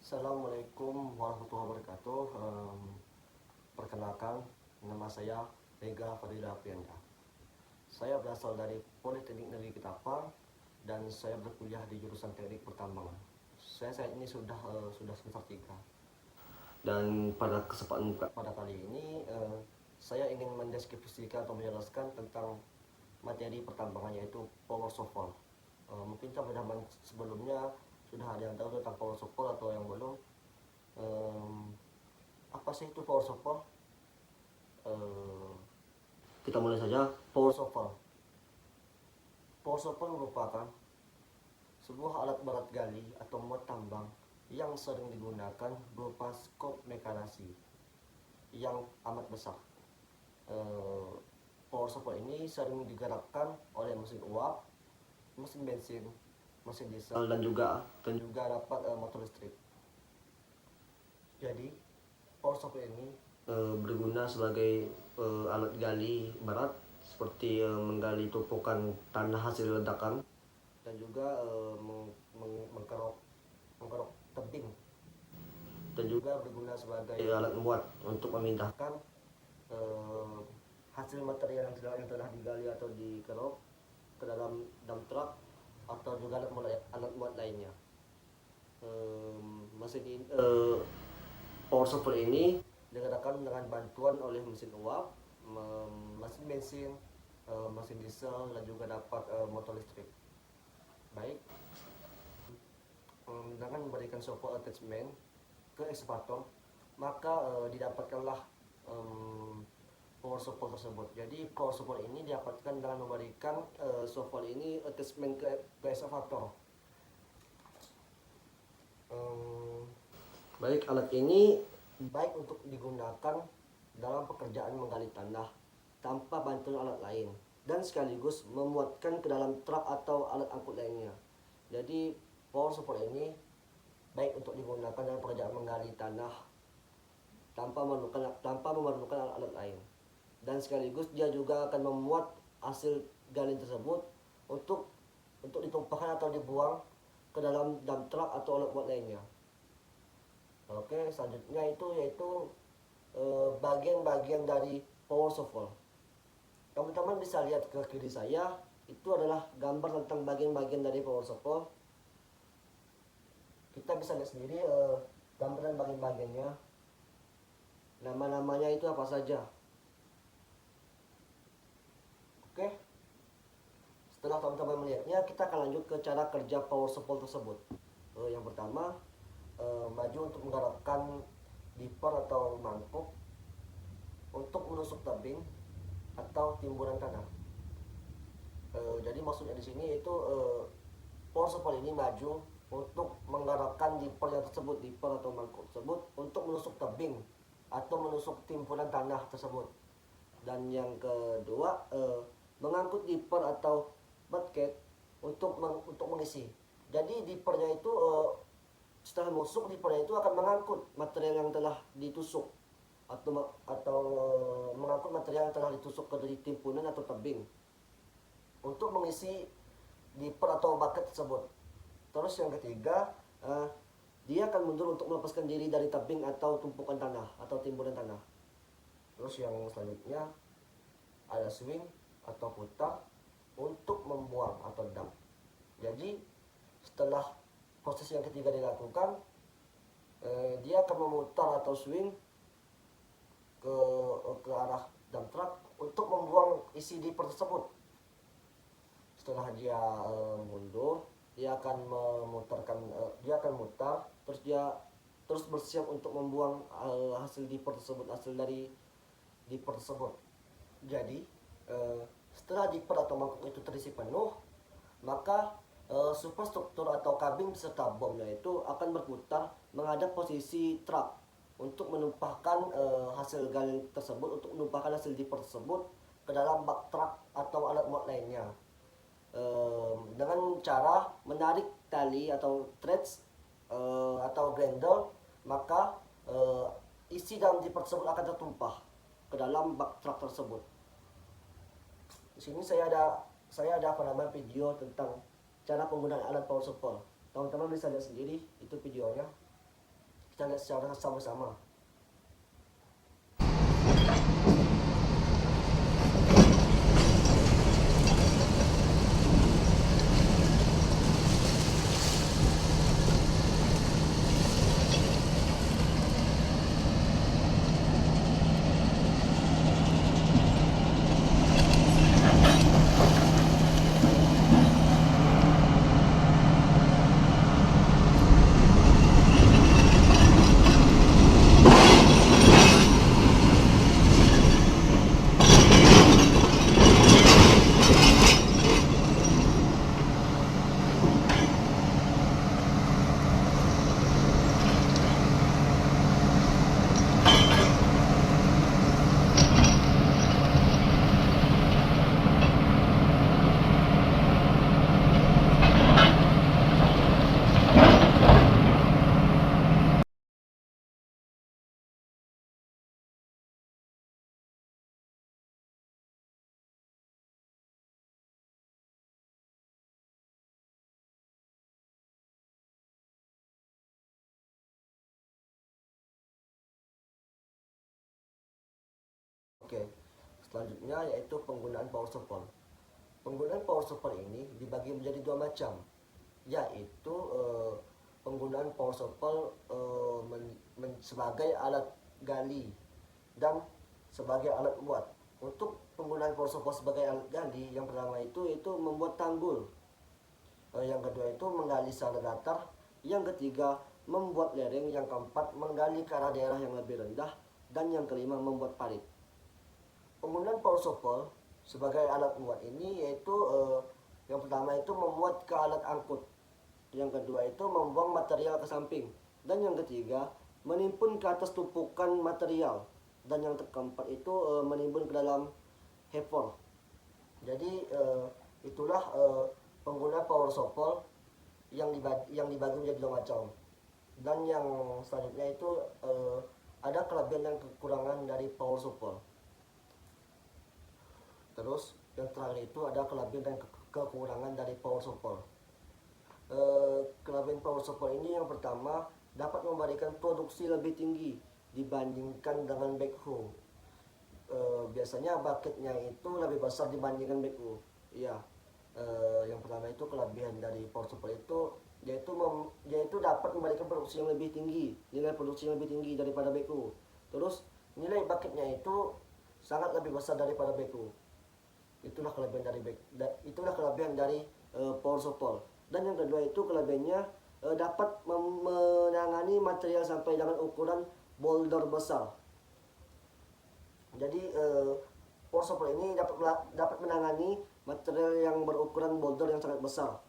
Assalamualaikum warahmatullahi wabarakatuh. Perkenalkan, nama saya Vega Fadila Aprianda. Saya berasal dari Politeknik Negeri Ketapang dan saya berkuliah di jurusan Teknik Pertambangan. Saya saat ini sudah semester 3. Dan pada kali ini saya ingin mendeskripsikan atau menjelaskan tentang materi pertambangan, yaitu power supply. Mungkin teman-teman sebelumnya sudah ada yang tahu tentang power supply atau yang belum. Apa sih itu power supply? Kita mulai saja. Power supply merupakan sebuah alat berat gali atau muat tambang yang sering digunakan berupa skop mekanasi yang amat besar. Power supply ini sering digerakkan oleh mesin uap, mesin bensin, mesin diesel, dan juga dapat motor listrik. Jadi power supply ini berguna sebagai alat gali berat seperti menggali tumpukan tanah hasil ledakan, dan juga mengkerok tebing, dan juga berguna sebagai alat muat untuk memindahkan hasil material yang telah digali atau dikerok ke dalam dump truck atau juga alat muat lainnya. Power supply ini digerakkan dengan bantuan oleh mesin uap, mesin bensin, mesin diesel, dan juga dapat motor listrik. Baik, dengan memberikan support attachment ke ekskavator, maka didapatkanlah power supply tersebut. Jadi power supply ini didapatkan dengan memberikan supply ini attachment ke ekskavator. Baik, alat ini baik untuk digunakan dalam pekerjaan menggali tanah tanpa bantuan alat lain, dan sekaligus memuatkan ke dalam truk atau alat angkut lainnya. Jadi power supply ini baik untuk digunakan dalam pekerjaan menggali tanah tanpa memerlukan alat lain, dan sekaligus dia juga akan memuat hasil gali tersebut untuk ditumpahkan atau dibuang ke dalam dump truck atau alat buat lainnya. Oke, selanjutnya yaitu bagian-bagian dari power supply. Teman-teman bisa lihat ke kiri saya, itu adalah gambar tentang bagian-bagian dari power supply. Kita bisa lihat sendiri gambaran bagian-bagiannya. Nama-namanya itu apa saja. Oke. Setelah teman-teman melihatnya, kita akan lanjut ke cara kerja power supply tersebut. Yang pertama, maju untuk menggerakkan dipper atau mangkuk untuk menusuk tebing atau timbunan tanah. Jadi maksudnya di sini itu power supply ini maju untuk menggerakkan dipper atau mangkuk tersebut untuk menusuk tebing atau menusuk timbunan tanah tersebut. Dan yang kedua, mengangkut dipper atau bucket untuk mengisi. Jadi dippernya itu setelah masuk, dippernya itu akan mengangkut material yang telah ditusuk atau mengangkut material yang telah ditusuk ke dari timbunan atau tebing untuk mengisi dipper atau bucket tersebut. Terus yang ketiga, dia akan mundur untuk melepaskan diri dari tebing atau tumpukan tanah atau timbunan tanah. Terus yang selanjutnya ada swing atau putar untuk membuang atau dump. Jadi setelah proses yang ketiga dilakukan, dia akan memutar atau swing ke arah dump truck untuk membuang isi dipper tersebut. Setelah dia mundur, dia akan mutar, terus bersiap untuk membuang hasil dari dipper tersebut. Jadi setelah dipper atau mangkuk itu terisi penuh, maka superstruktur atau kabin beserta bomnya itu akan berputar menghadap posisi truk untuk menumpahkan hasil gali tersebut, untuk menumpahkan hasil dipper tersebut ke dalam bak truk atau alat muat lainnya, dengan cara menarik tali atau threads atau grinder. Maka isi dalam dipper tersebut akan tertumpah ke dalam bak truk tersebut. Di sini saya ada video tentang cara penggunaan alat power supply. Teman-teman bisa lihat sendiri itu videonya. Kita lihat secara sama-sama. Oke, selanjutnya yaitu penggunaan power support. Penggunaan power support ini dibagi menjadi dua macam, yaitu penggunaan power support sebagai alat gali dan sebagai alat buat. Untuk penggunaan power support sebagai alat gali, yang pertama itu membuat tanggul, yang kedua itu menggali secara datar, yang ketiga membuat lereng, yang keempat menggali ke arah daerah yang lebih rendah, dan yang kelima membuat parit. Penggunaan power support sebagai alat muat ini yaitu yang pertama itu memuat ke alat angkut, yang kedua itu membuang material ke samping, dan yang ketiga menimbun ke atas tumpukan material, dan yang keempat itu menimbun ke dalam hefor. Jadi itulah penggunaan power support yang dibagi menjadi dua macam. Dan yang selanjutnya itu ada kelebihan dan kekurangan dari power support. Terus yang terakhir itu ada kelebihan dan kekurangan dari power support. Kelebihan power support ini yang pertama dapat memberikan produksi lebih tinggi dibandingkan dengan backhoe. Biasanya bucketnya itu lebih besar dibandingkan backhoe. Iya. Yang pertama itu kelebihan dari power support itu yaitu dapat memberikan produksi yang lebih tinggi, nilai produksi yang lebih tinggi daripada backhoe. Terus nilai bucketnya itu sangat lebih besar daripada backhoe. Itulah kelebihan dari power support. Dan yang kedua itu kelebihannya dapat menangani material sampai dengan ukuran boulder besar. Jadi power support ini dapat menangani material yang berukuran boulder yang sangat besar.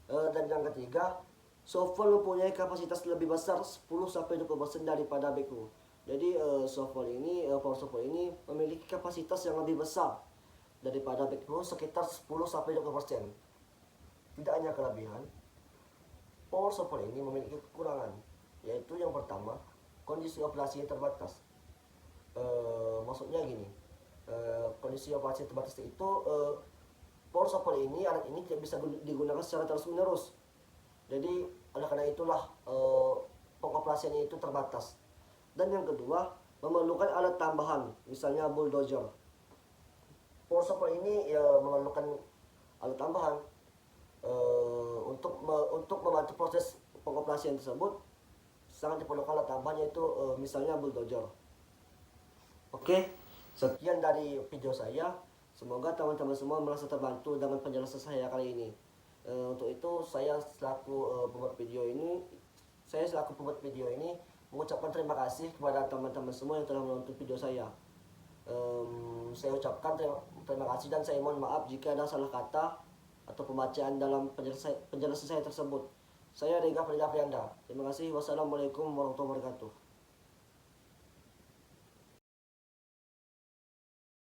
Dan yang ketiga, shovel mempunyai kapasitas lebih besar 10-20% daripada backhoe. Jadi power support ini memiliki kapasitas yang lebih besar daripada backhoe sekitar 10-20%. Tidak hanya kelebihan, power support ini memiliki kekurangan, yaitu yang pertama, kondisi operasi yang terbatas. Maksudnya gini, kondisi operasi terbatas itu power support ini, alat ini tidak bisa digunakan secara terus menerus. Jadi oleh karena itulah pengoperasiannya itu terbatas. Dan yang kedua, memerlukan alat tambahan, misalnya bulldozer. Power support ini memerlukan alat tambahan untuk membantu proses pengoperasian tersebut. Sangat diperlukan alat tambahan, yaitu misalnya bulldozer. Oke, sekian dari video saya. Semoga teman-teman semua merasa terbantu dengan penjelasan saya kali ini. Untuk itu saya selaku pembuat video ini mengucapkan terima kasih kepada teman-teman semua yang telah menonton video saya. Saya ucapkan terima kasih, dan saya mohon maaf jika ada salah kata atau pembacaan dalam penjelasan saya tersebut. Saya Rega Frida Prianda. Terima kasih. Wassalamualaikum warahmatullahi wabarakatuh.